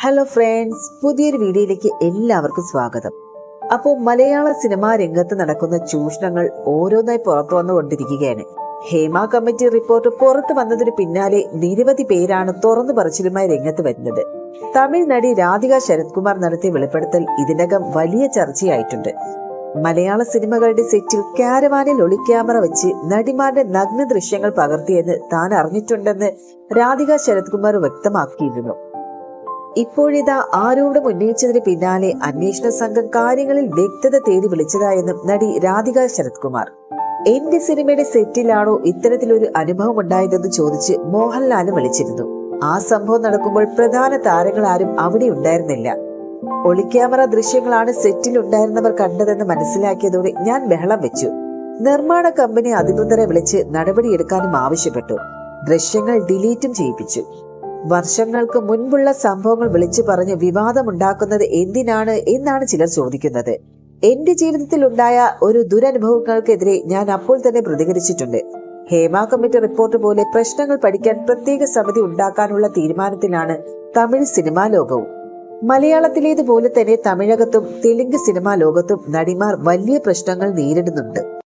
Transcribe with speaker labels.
Speaker 1: Hello friends, പുതിയൊരു വീഡിയോയിലേക്ക് എല്ലാവർക്കും സ്വാഗതം. അപ്പോൾ മലയാള സിനിമാ രംഗത്ത് നടക്കുന്ന ചൂഷണങ്ങൾ ഓരോന്നായി പുറത്തു വന്നുകൊണ്ടിരിക്കുകയാണ്. ഹേമ കമ്മിറ്റി റിപ്പോർട്ട് പുറത്തു വന്നതിന് പിന്നാലെ നിരവധി പേരാണ് തുറന്നു പറച്ചിലുമായി രംഗത്ത് വരുന്നത്. തമിഴ് നടി രാധിക ശരത് കുമാർ നടത്തിയ വെളിപ്പെടുത്തൽ ഇതിനകം വലിയ ചർച്ചയായിട്ടുണ്ട്. മലയാള സിനിമകളുടെ സെറ്റിൽ കാരവാനിൽ ഒളിക്യാമറ വെച്ച് നടിമാരുടെ നഗ്ന ദൃശ്യങ്ങൾ പകർത്തിയെന്ന് താൻ അറിഞ്ഞിട്ടുണ്ടെന്ന് രാധിക ശരത് കുമാർ വ്യക്തമാക്കിയിരുന്നു. ഇപ്പോഴിതാ ആരോപണം ഉന്നയിച്ചതിന് പിന്നാലെ അന്വേഷണ സംഘം കാര്യങ്ങളിൽ വ്യക്തത തേടി വിളിച്ചതായെന്നും നടി രാധിക ശരത് കുമാർ. എന്റെ സിനിമയുടെ സെറ്റിലാണോ ഇത്തരത്തിലൊരു അനുഭവം ഉണ്ടായതെന്ന് ചോദിച്ച് മോഹൻലാലും വിളിച്ചിരുന്നു. ആ സംഭവം നടക്കുമ്പോൾ പ്രധാന താരങ്ങൾ ആരും അവിടെ ഉണ്ടായിരുന്നില്ല. ഒളിക്യാമറ ദൃശ്യങ്ങളാണ് സെറ്റിൽ ഉണ്ടായിരുന്നവർ കണ്ടതെന്ന് മനസ്സിലാക്കിയതോടെ ഞാൻ ബഹളം വെച്ചു. നിർമ്മാണ കമ്പനി അധികൃതരെ വിളിച്ച് നടപടിയെടുക്കാനും ആവശ്യപ്പെട്ടു. ദൃശ്യങ്ങൾ ഡിലീറ്റും ചെയ്യിപ്പിച്ചു. വർഷങ്ങൾക്ക് മുൻപുള്ള സംഭവങ്ങൾ വിളിച്ചു പറഞ്ഞ് വിവാദമുണ്ടാക്കുന്നത് എന്തിനാണ് എന്നാണ് ചിലർ ചോദിക്കുന്നത്. എന്റെ ജീവിതത്തിൽ ഉണ്ടായ ഒരു ദുരനുഭവങ്ങൾക്കെതിരെ ഞാൻ അപ്പോൾ തന്നെ പ്രതികരിച്ചിട്ടുണ്ട്. ഹേമ കമ്മിറ്റി റിപ്പോർട്ട് പോലെ പ്രശ്നങ്ങൾ പഠിക്കാൻ പ്രത്യേക സമിതി ഉണ്ടാക്കാനുള്ള തീരുമാനത്തിലാണ് തമിഴ് സിനിമാ ലോകവും. മലയാളത്തിലേതുപോലെ തന്നെ തമിഴകത്തും തെലുങ്ക് സിനിമാ ലോകത്തും നടിമാർ വലിയ പ്രശ്നങ്ങൾ നേരിടുന്നുണ്ട്.